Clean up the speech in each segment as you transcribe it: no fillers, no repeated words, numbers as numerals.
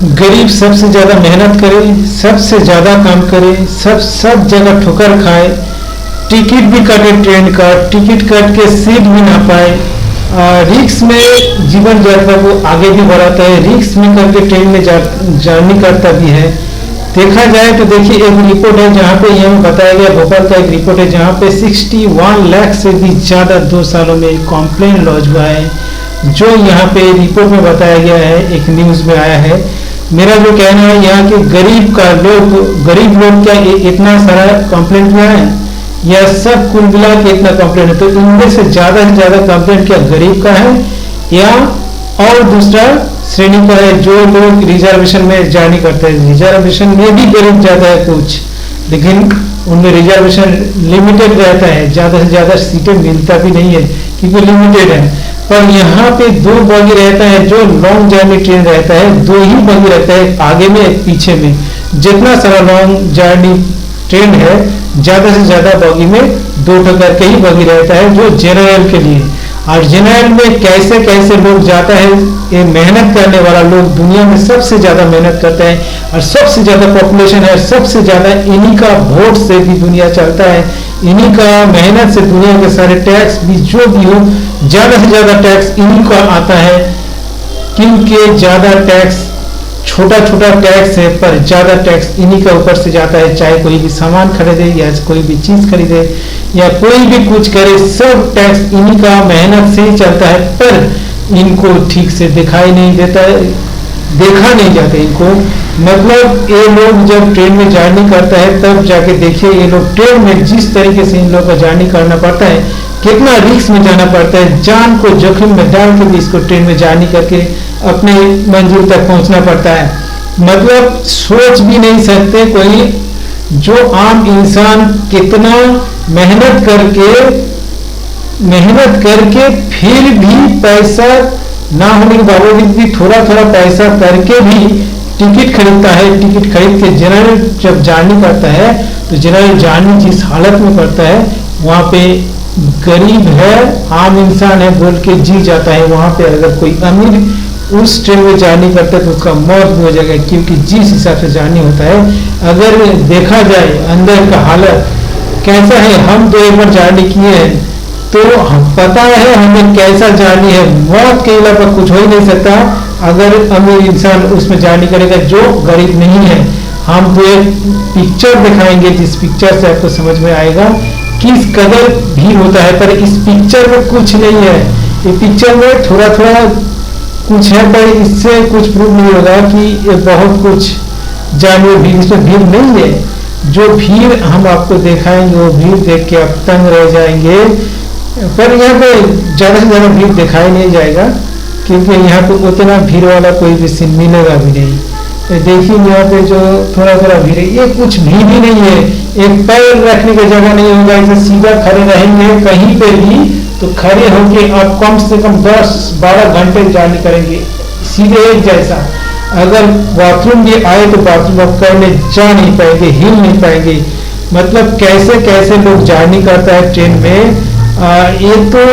गरीब सबसे ज्यादा मेहनत करे, सबसे ज्यादा काम करे, सब जगह ठोकर खाए, टिकट भी काटे, ट्रेन का टिकट काट के सीट भी ना पाए, रिक्स में जीवन यात्रा को आगे भी बढ़ाता है, रिक्स में करके ट्रेन में जर्नी करता भी है। देखा जाए तो देखिए एक रिपोर्ट है जहाँ पे यह बताया गया, भोपाल का एक रिपोर्ट है जहाँ पे 61 लाख से भी ज़्यादा 2 सालों में कॉम्प्लेन लॉन्च हुआ है, जो यहाँ पे रिपोर्ट में बताया गया है, एक न्यूज़ में आया है। मेरा जो कहना है यहाँ के गरीब लोग क्या इतना सारा कंप्लेंट हुआ है या सब कुल मिला के इतना कंप्लेंट है, तो इनमें से ज़्यादा कंप्लेंट क्या गरीब का है या और दूसरा श्रेणी का है, जो लोग रिजर्वेशन में जर्नी करते हैं। रिजर्वेशन में भी गरीब ज़्यादा है कुछ, लेकिन उनमें रिजर्वेशन लिमिटेड रहता है, ज़्यादा से ज़्यादा सीटें मिलता भी नहीं है क्योंकि लिमिटेड है। पर यहाँ पे 2 बगी रहता है, जो लॉन्ग जर्नी ट्रेन रहता है 2 ही बगी रहता है, आगे में एक पीछे में। जितना सारा लॉन्ग जर्नी ट्रेन है ज़्यादा से ज़्यादा बगी में 2 करके ही बगी रहता है, जो जनरल के लिए। और जनरल में कैसे कैसे लोग जाता है, ये मेहनत करने वाला लोग दुनिया में सबसे ज़्यादा मेहनत करता है और सबसे ज़्यादा पॉपुलेशन है, सबसे ज़्यादा इन्हीं का वोट से भी दुनिया चलता है, इन्हीं का मेहनत से दुनिया के सारे टैक्स भी जो भी हो, ज़्यादा से ज़्यादा टैक्स इन्हीं का आता है। क्योंकि ज़्यादा टैक्स छोटा टैक्स है पर ज़्यादा टैक्स इन्हीं के ऊपर से जाता है, चाहे कोई भी सामान खरीदे या कोई भी चीज़ खरीदे या कोई भी कुछ करे, सब टैक्स इन्हीं का मेहनत से ही चलता है। पर इनको ठीक से दिखाई नहीं देता है, देखा नहीं जाता इनको। मतलब ये लोग जब ट्रेन में जर्नी करता है तब जाके देखिए ये लोग ट्रेन में जिस तरीके से इन लोग का जर्नी करना पड़ता है, कितना रिस्क में जाना पड़ता है, जान को जोखिम में डाल के भी इसको ट्रेन में जर्नी करके अपने मंजिल तक पहुंचना पड़ता है। मतलब सोच भी नहीं सकते कोई, जो आम इंसान कितना मेहनत करके फिर भी पैसा ना होने के बावजूद भी थोड़ा पैसा करके भी टिकट खरीदता है। टिकट खरीद के जनरल जब जर्नी करता है तो जनरल जर्नी जिस हालत में करता है वहाँ पे गरीब है, आम इंसान है बोल के जी जाता है। वहाँ पे अगर कोई अमीर उस ट्रेन में जर्नी करता है तो उसका मौत भी हो जाएगा, क्योंकि जिस हिसाब से जर्नी होता है। अगर देखा जाए अंदर का हालत कैसा है, हम 2 बार जर्नी किए हैं तो हम पता है हमें कैसा जर्नी है। मौत के अलावा कुछ हो ही नहीं सकता अगर अमीर इंसान उसमें जर्नी करेगा जो गरीब नहीं है। हम तो एक पिक्चर दिखाएंगे जिस पिक्चर से आपको समझ में आएगा किस कदर भीड़ होता है, पर इस पिक्चर में कुछ नहीं है। ये पिक्चर में थोड़ा कुछ है पर इससे कुछ प्रूव नहीं होगा कि ये बहुत कुछ जानिए भीड़, इसमें भीड़ नहीं है। जो भीड़ हम आपको दिखाएंगे वो भीड़ देख के आप तंग रह जाएंगे, पर यहाँ पे ज़्यादा से ज़्यादा भीड़ दिखाई नहीं जाएगा क्योंकि यहाँ पे उतना भीड़ वाला कोई भी सीन मिलेगा भी नहीं। तो देखिए यहाँ पे जो थोड़ा भीड़ है, ये कुछ भीड़ ही नहीं है, एक पैर रखने की जगह नहीं होगा। इसे सीधा खड़े रहेंगे कहीं पे भी तो खड़े होके आप कम से कम 10-12 घंटे जर्नी करेंगे सीधे एक जैसा। अगर बाथरूम भी आए तो बाथरूम आप करने जा नहीं पाएंगे, हिल नहीं पाएंगे। मतलब कैसे कैसे लोग जर्नी करता है ट्रेन में। ये तो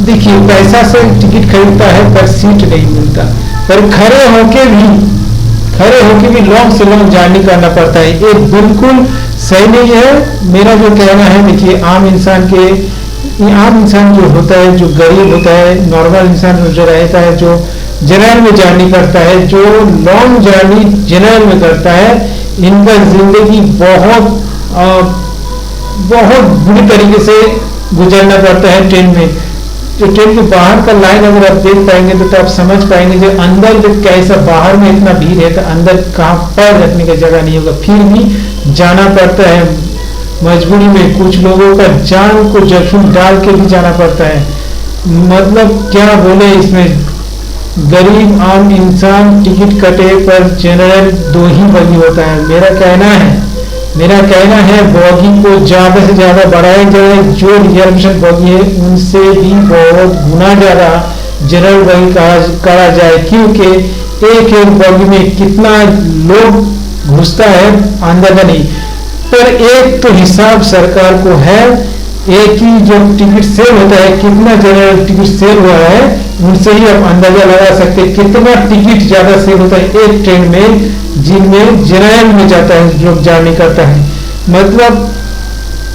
देखिए पैसा से टिकट खरीदता है पर सीट नहीं मिलता, पर खड़े होके भी लॉन्ग से लॉन्ग जर्नी करना पड़ता है। ये बिल्कुल सही नहीं है। मेरा जो कहना है देखिए आम इंसान जो होता है, जो गरीब होता है, नॉर्मल इंसान जो रहता है, जो जनरल में जर्नी करता है, जो लॉन्ग जर्नी जनरल में करता है, इनका जिंदगी बहुत बुरी तरीके से गुजरना पड़ता है ट्रेन में। जो ट्रेन के बाहर का लाइन अगर आप देख पाएंगे तो आप समझ पाएंगे जो अंदर जो कैसा, बाहर में इतना भीड़ है तो अंदर कहाँ पैर रखने की जगह नहीं होगा, फिर भी जाना पड़ता है मजबूरी में। कुछ लोगों का जान को जोखिम डाल के भी जाना पड़ता है। मतलब क्या बोले इसमें, गरीब आम इंसान टिकट कटे पर जनरल 2 ही बगी होता है। मेरा कहना है बॉगी को ज़्यादा से ज़्यादा बढ़ाया जाए, जो रिजर्वेशन बॉगी है उनसे भी बहुत गुना ज़्यादा जनरल बॉगी करा जाए, क्योंकि एक बॉगी में कितना लोग घुसता है अंदाजा नहीं। पर एक तो हिसाब सरकार को है एक ही जो टिकट सेल होता है, कितना जनरल टिकट सेल हुआ है, उनसे ही आप अंदाजा लगा सकते हैं कितना टिकट ज्यादा सेल होता है एक ट्रेन में, जिनमें जनरल में जाता है लोग जर्नी करता है। मतलब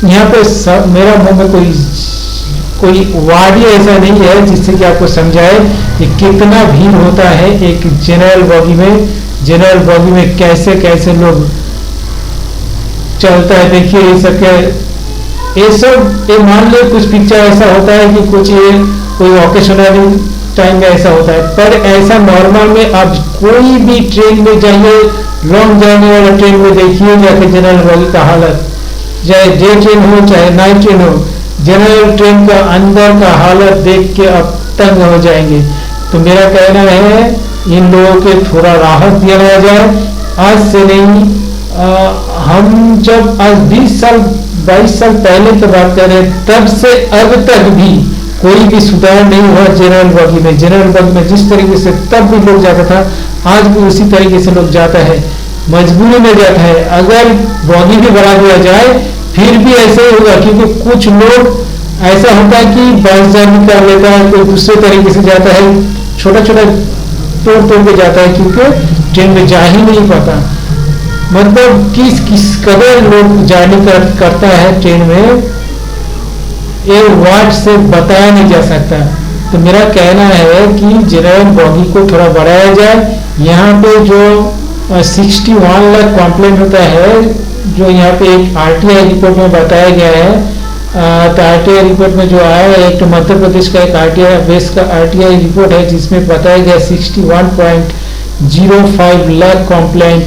यहाँ पे मेरा मुंह में कोई वार्ड ही ऐसा नहीं है जिससे कि आपको समझाए कि कितना भीड़ होता है एक जनरल बॉगी में। जनरल बॉगी में कैसे कैसे लोग चलता है, देखिए ये सब ये मान लो कुछ पिक्चर ऐसा होता है कि कुछ ये कोई ओकेशनली टाइम में ऐसा होता है, पर ऐसा नॉर्मल में आप कोई भी ट्रेन में जाइए, लॉन्ग जाने वाला ट्रेन में देखिए जाके जनरल बॉगी का हालत, चाहे डे ट्रेन हो चाहे नाइट ट्रेन हो, जनरल ट्रेन का अंदर का हालत देख के आप तंग हो जाएंगे। तो मेरा कहना है इन लोगों के थोड़ा राहत दिया जाए। आज से नहीं, हम जब आज 20 साल 22 साल पहले की बात कर रहे हैं, तब से अब तक भी कोई भी सुधार नहीं हुआ जनरल बॉगी में। जनरल बॉगी में जिस तरीके से तब भी लोग जाता था, आज भी उसी तरीके से लोग जाता है, मजबूरी में जाता है। अगर बॉगी भी बढ़ा दिया जाए फिर भी ऐसे ही होगा, क्योंकि कुछ लोग ऐसा होता है कि बस जर्नी कर लेता है, कोई दूसरे तरीके से जाता है, छोटा छोटा तोड़ के जाता है, क्योंकि ट्रेन में जा ही नहीं पाता। मतलब किस कदर लोग जर्नी करता है ट्रेन में, ये वर्ड से बताया नहीं जा सकता। तो मेरा कहना है कि जनरल बॉगी को थोड़ा बढ़ाया जाए। यहाँ पे जो 61 लाख कॉम्प्लेन होता है, जो यहाँ पे एक RTI रिपोर्ट में बताया गया है, तो RTI रिपोर्ट में जो आया है, एक तो मध्य प्रदेश का एक RTI बेस का RTI रिपोर्ट है, जिसमें बताया गया 61.05 लाख कॉम्प्लेंट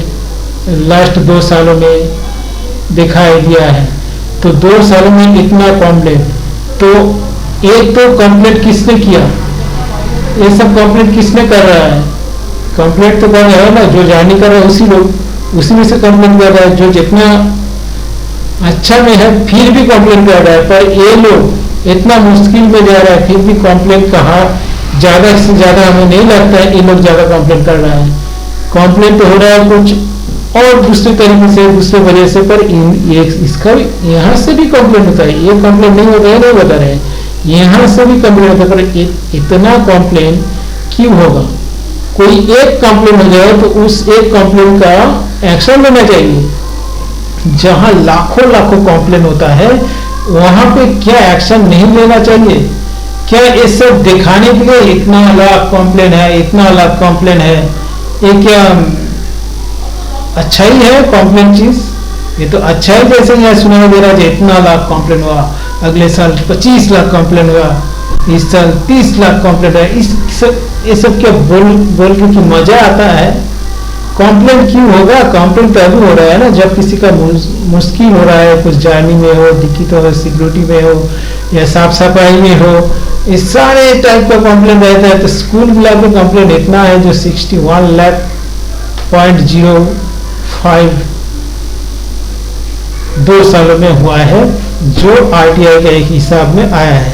लास्ट 2 सालों में दिखाई दिया है। तो 2 सालों में इतना कॉम्प्लेंट, तो एक तो कंप्लेंट किसने किया, ये सब कंप्लेंट किसने कर रहा है? कंप्लेंट तो कर रहा है ना जो जर्नी कर रहा है, उसी में से कंप्लेंट कर रहा है, जो जितना अच्छा में है फिर भी कंप्लेंट कर रहा है। पर ये लोग इतना मुश्किल में जा रहा है फिर भी कंप्लेंट कहा, ज्यादा से ज्यादा हमें नहीं लगता है ये लोग ज्यादा कंप्लेंट कर रहा है। कंप्लेंट तो हो रहा है कुछ और दूसरे तरीके से, दूसरे वजह से, पर इसका यहाँ से भी कंप्लेंट होता है। ये कंप्लेंट नहीं होता है, नहीं बता रहे, यहाँ से भी कंप्लेंट होता है, पर इतना कंप्लेंट क्यों होगा? कोई एक कंप्लेंट हो जाए तो उस एक कंप्लेंट का एक्शन लेना चाहिए। जहां लाखों लाखों कंप्लेंट होता है वहां पे क्या एक्शन नहीं लेना चाहिए? क्या ये सब दिखाने के लिए इतना लाख कंप्लेंट है, इतना लाख कंप्लेंट है, ये क्या अच्छा ही है कंप्लेंट चीज? ये तो अच्छा ही जैसे यहाँ सुनाई दे रहा है, इतना लाख कंप्लेंट हुआ, अगले साल 25 लाख कंप्लेंट हुआ, इस साल 30 लाख कंप्लेंट है। ये सब क्या बोल के कि मजा आता है? कंप्लेंट क्यों होगा? कंप्लेंट तभी हो रहा है ना जब किसी का मुश्किल हो रहा है, कुछ जर्नी में हो, दिक्कत हो, सिक्योरिटी में हो, या साफ सफाई में हो, इस सारे टाइप का कंप्लेंट रहता है। तो स्कूल मिला के कंप्लेंट इतना है जो 61 लाख 0.05 2 सालों में हुआ है, जो RTI के एक हिसाब में आया है।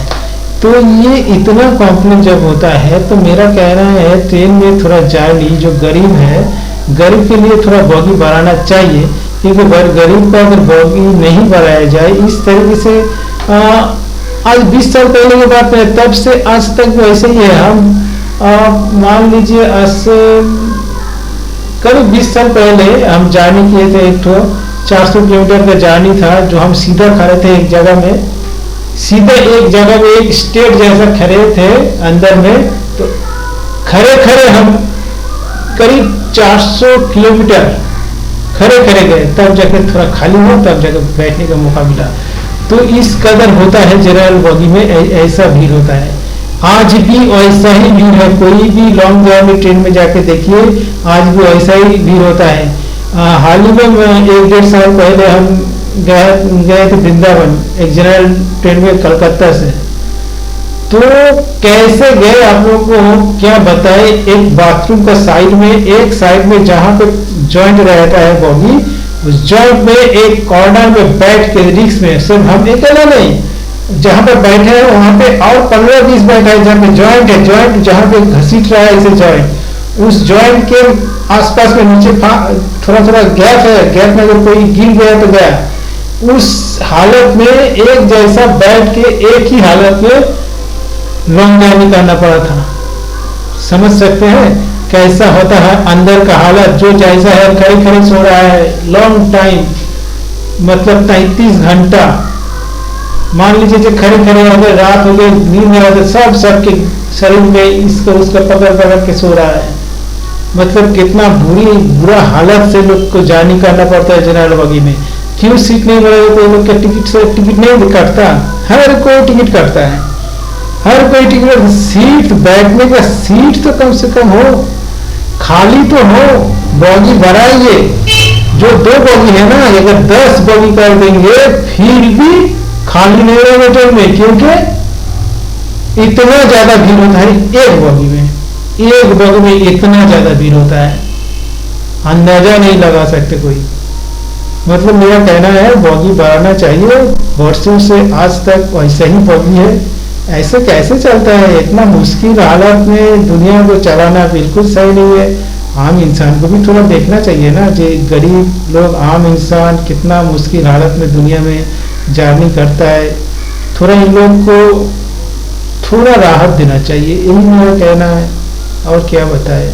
तो ये इतना कंप्लेंट जब होता है तो मेरा कहना है ट्रेन में थोड़ा जर्नी जो गरीब है, गरीब के लिए थोड़ा बॉगी बढ़ाना चाहिए, क्योंकि गरीब का अगर बॉगी नहीं बढ़ाया जाए इस तरीके से, आज 20 साल पहले की बात है, तब से आज तक वैसे ही है। हम मान लीजिए आज से करीब 20 साल पहले हम जर्नी किए थे, एक तो 400 किलोमीटर का जर्नी था, जो हम सीधा खड़े थे एक जगह में, सीधा एक जगह में एक स्टेट जैसा खड़े थे अंदर में, तो खड़े हम करीब 400 किलोमीटर खड़े गए, तब जाकर थोड़ा खाली हुआ, तब जाकर बैठने का मौका मिला। तो इस कदर होता है जनरल बॉगी में, ऐसा भीड़ होता है। आज भी ऐसा ही भीड़ है, कोई भी लॉन्ग जर्नी ट्रेन में जाके देखिए, आज भी ऐसा ही भीड़ होता है। हाल ही में 1-1.5 साल पहले हम गए थे वृंदावन एक जनरल ट्रेन में कलकत्ता से। तो कैसे गए आप लोगों को क्या बताए, एक बाथरूम का साइड में, एक साइड में जहां पे जॉइंट रहता है बॉगी, उस जॉइंट में एक कॉर्नर में बैठ के रिक्स में, सिर्फ हम अकेला नहीं, जहां पर बैठे हैं वहां पे और 15-20 बैठा है, जहां पे जॉइंट है, जॉइंट जहां पे घसीट रहा है इसे जॉइंट, उस जॉइंट के आसपास में नीचे थोड़ा गैप है, गैप में अगर कोई गिर गया तो गया, उस हालत में एक जैसा बैठ के एक ही हालत में लॉन्ग जर्नी करना पड़ा था। समझ सकते हैं कैसा होता है अंदर का हालत, जो जैसा है खड़े खड़े सो रहा है लॉन्ग टाइम, मतलब 33 घंटा। मान लीजिए जो खड़े खड़े अगर रात हो गई नींद में आते सब सबके शरीर में इसको उसका पकड़ पकड़ के सो रहा है। मतलब कितना बुरा हालत से लोग को जर्नी करना पड़ता है जनरल बगी में। क्यों सीट नहीं मिलेगा तो लोग का टिकट नहीं काटता, हर कोई टिकट काटता है, हर कोई टिकट। सीट बैठने का सीट तो कम से कम हो, खाली तो हो, बॉगी बढ़ाइए। जो 2 बॉगी है ना, अगर 10 बॉगी कर देंगे फिर भी खाली नहीं रहेगा ट्रेन में, क्योंकि इतना ज्यादा भीड़ होता है एक बॉगी में। एक बॉगी में इतना ज्यादा भीड़ होता है, अंदाजा नहीं लगा सकते कोई। मतलब मेरा कहना है बॉगी बढ़ाना चाहिए। वर्षों से आज तक वैसे ही बॉगी है, ऐसे कैसे चलता है? इतना मुश्किल हालत में दुनिया को चलाना बिल्कुल सही नहीं है। आम इंसान को भी थोड़ा देखना चाहिए ना, जो गरीब लोग आम इंसान कितना मुश्किल हालत में दुनिया में जर्नी करता है। थोड़ा इन लोग को थोड़ा राहत देना चाहिए, यही मेरा कहना है। और क्या बताए।